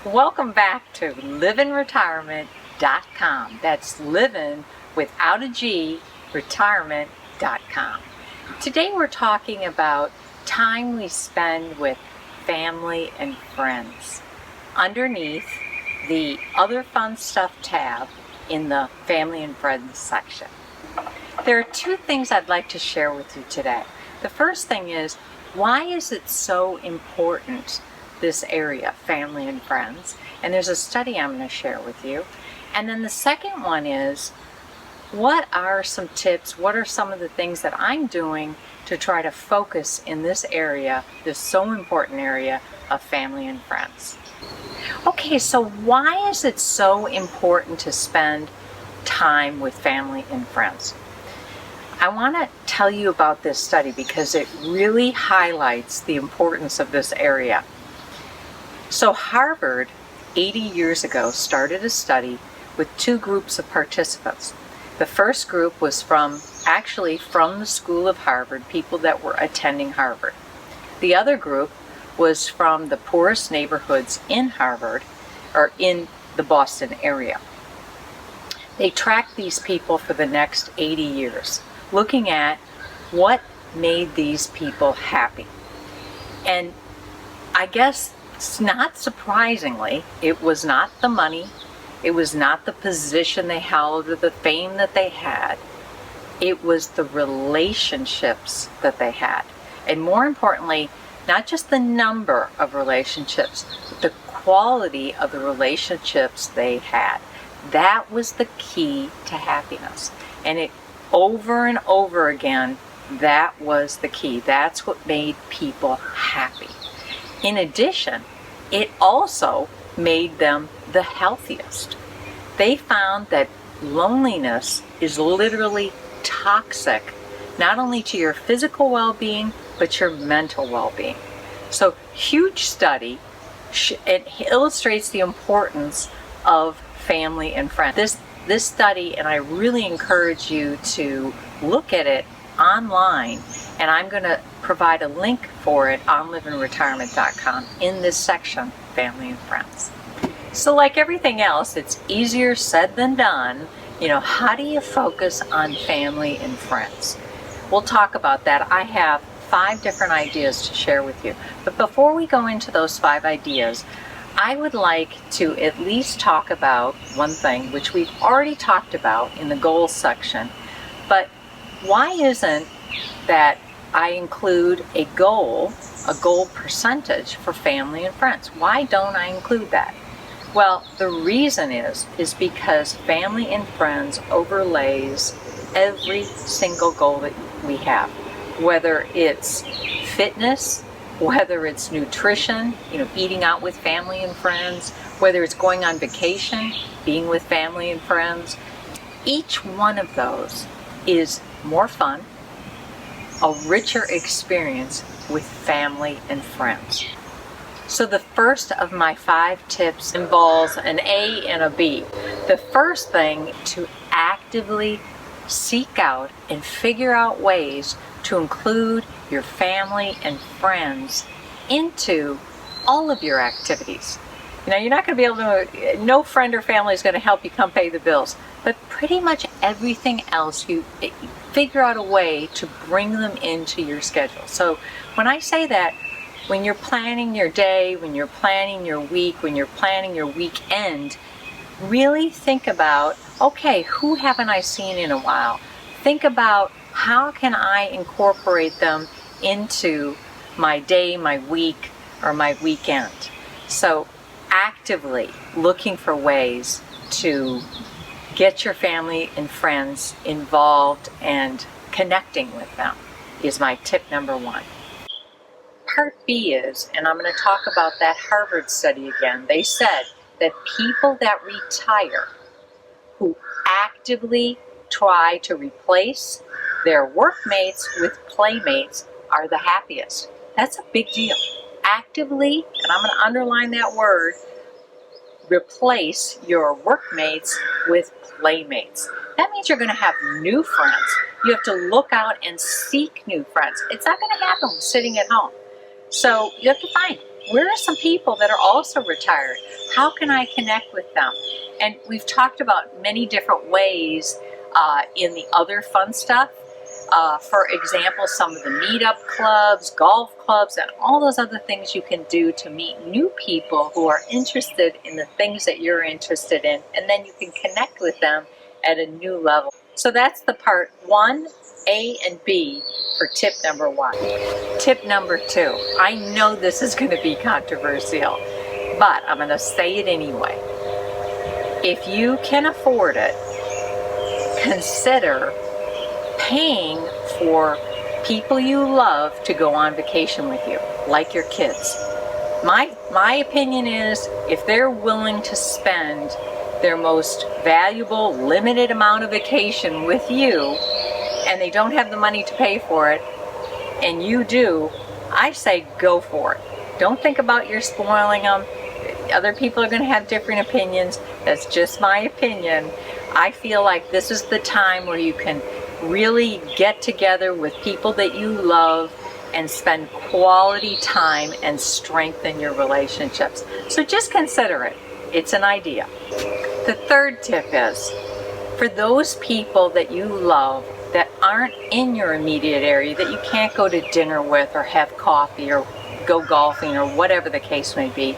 Welcome back to livinretirement.com. That's living without a G, retirement.com. Today we're talking about time we spend with family and friends underneath the Other Fun Stuff tab in the Family and Friends section. There are two things I'd like to share with you today. The first thing is, why is it so important, this area, family and friends? And there's a study I'm going to share with you. And then the second one is, what are some tips, what are some of the things that I'm doing to try to focus in this area, this so important area of family and friends? Okay, so why is it so important to spend time with family and friends? I want to tell you about this study because it really highlights the importance of this area. So Harvard, 80 years ago, started a study with two groups of participants. The first group was from the School of Harvard, people that were attending Harvard. The other group was from the poorest neighborhoods in Harvard, or in the Boston area. They tracked these people for the next 80 years, looking at what made these people happy. And I guess, not surprisingly, it was not the money, it was not the position they held or the fame that they had. It was the relationships that they had. And more importantly, not just the number of relationships, but the quality of the relationships they had. That was the key to happiness. And it over and over again, that was the key. That's what made people happy. In addition, it also made them the healthiest. They found that loneliness is literally toxic, not only to your physical well-being, but your mental well-being. So, huge study. It illustrates the importance of family and friends. This study, and I really encourage you to look at it online, and I'm going to provide a link for it on livinretirement.com in this section, Family and Friends. So like everything else, it's easier said than done. How do you focus on family and friends? We'll talk about that. I have 5 different ideas to share with you. But before we go into those 5 ideas, I would like to at least talk about one thing, which we've already talked about in the goals section. But why isn't that I include a goal percentage for family and friends? Why don't I include that? Well, the reason is because family and friends overlays every single goal that we have. Whether it's fitness, whether it's nutrition, eating out with family and friends, whether it's going on vacation, being with family and friends, each one of those is more fun, a richer experience with family and friends. So the first of my 5 tips involves an A and a B. The first thing, to actively seek out and figure out ways to include your family and friends into all of your activities. You're not going to be able to, no friend or family is going to help you come pay the bills, but pretty much everything else, you figure out a way to bring them into your schedule. So when I say that, when you're planning your day, when you're planning your week, when you're planning your weekend, really think about, okay, who haven't I seen in a while? Think about, how can I incorporate them into my day, my week, or my weekend? So actively looking for ways to get your family and friends involved and connecting with them is my tip number 1. Part B is, and I'm going to talk about that Harvard study again, they said that people that retire who actively try to replace their workmates with playmates are the happiest. That's a big deal. Actively, and I'm going to underline that word, replace your workmates with playmates. That means you're going to have new friends. You have to look out and seek new friends. It's not going to happen sitting at home. So you have to find where are some people that are also retired? How can I connect with them? And we've talked about many different ways in the other fun stuff. For example, some of the meetup clubs, golf clubs, and all those other things you can do to meet new people who are interested in the things that you're interested in, and then you can connect with them at a new level. So that's the part 1, A and B for tip number 1. Tip number 2. I know this is going to be controversial, but I'm going to say it anyway. If you can afford it, consider paying for people you love to go on vacation with you, like your kids. My opinion is, if they're willing to spend their most valuable, limited amount of vacation with you, and they don't have the money to pay for it, and you do, I say go for it. Don't think about you're spoiling them. Other people are going to have different opinions. That's just my opinion. I feel like this is the time where you can really get together with people that you love and spend quality time and strengthen your relationships. So just consider it. It's an idea. The third tip is, for those people that you love that aren't in your immediate area, that you can't go to dinner with or have coffee or go golfing or whatever the case may be,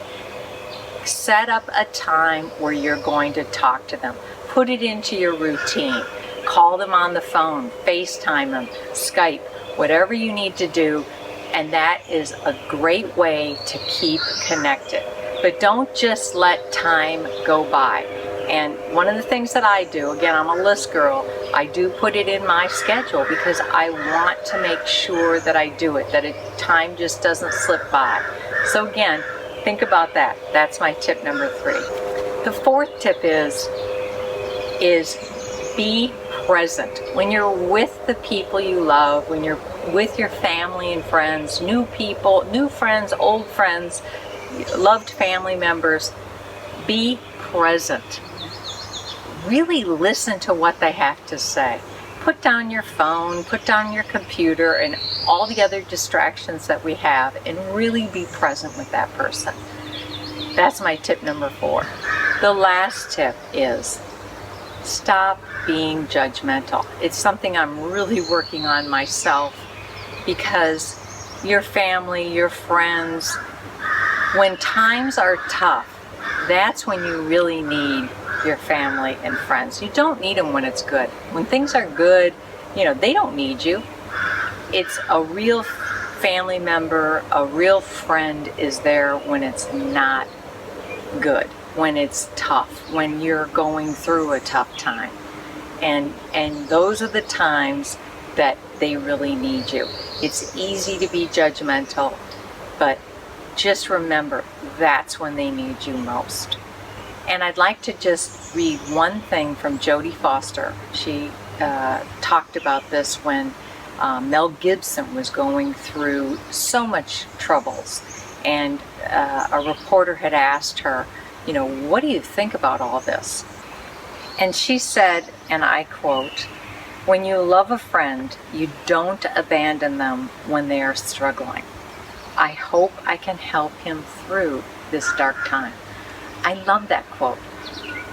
set up a time where you're going to talk to them. Put it into your routine. Call them on the phone, FaceTime them, Skype, whatever you need to do, and that is a great way to keep connected. But don't just let time go by. And one of the things that I do, again, I'm a list girl, I do put it in my schedule because I want to make sure that I do it, that time just doesn't slip by. So again, think about that. That's my tip number 3. The fourth tip is be present. When you're with the people you love, when you're with your family and friends, new people, new friends, old friends, loved family members, be present. Really listen to what they have to say. Put down your phone, put down your computer, and all the other distractions that we have, and really be present with that person. That's my tip number 4. The last tip is stop being judgmental. It's something I'm really working on myself, because your family, your friends, when times are tough, that's when you really need your family and friends. You don't need them when it's good. When things are good, they don't need you. It's a real family member, a real friend is there when it's not good, when it's tough, when you're going through a tough time. And those are the times that they really need you. It's easy to be judgmental, but just remember, that's when they need you most. And I'd like to just read one thing from Jodie Foster. She talked about this when Mel Gibson was going through so much troubles. And a reporter had asked her, what do you think about all this? And she said, and I quote, "When you love a friend, you don't abandon them when they are struggling. I hope I can help him through this dark time." I love that quote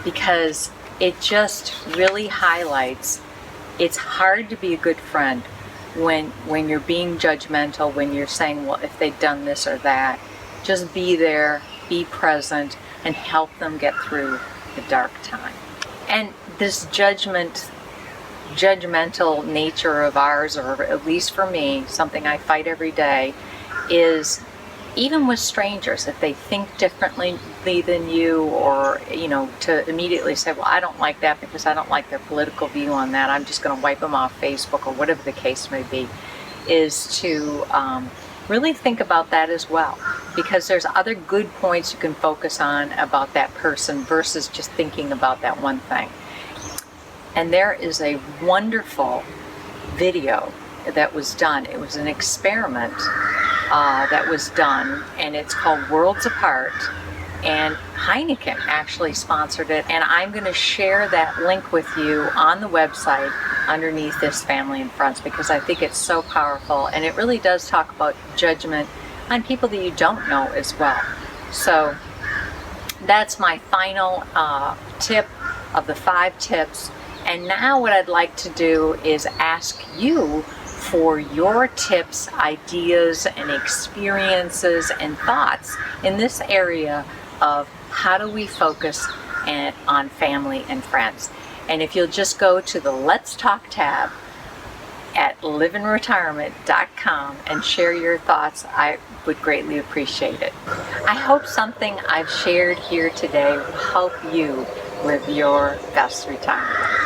because it just really highlights it's hard to be a good friend when you're being judgmental, when you're saying, well, if they'd done this or that. Just be there, be present, and help them get through the dark time. And this judgmental nature of ours, or at least for me, something I fight every day, is even with strangers, if they think differently than you, or to immediately say, well, I don't like that because I don't like their political view on that, I'm just going to wipe them off Facebook, or whatever the case may be, is to really think about that as well, because there's other good points you can focus on about that person versus just thinking about that one thing. And there is a wonderful video that was done. It was an experiment that was done, and it's called Worlds Apart, and Heineken actually sponsored it, and I'm going to share that link with you on the website underneath this Family and Friends, because I think it's so powerful, and it really does talk about judgment on people that you don't know as well. So that's my final tip of the 5 tips. And now what I'd like to do is ask you for your tips, ideas, and experiences and thoughts in this area of how do we focus on family and friends. And if you'll just go to the Let's Talk tab at livinretirement.com and share your thoughts, I would greatly appreciate it. I hope something I've shared here today will help you live your best retirement.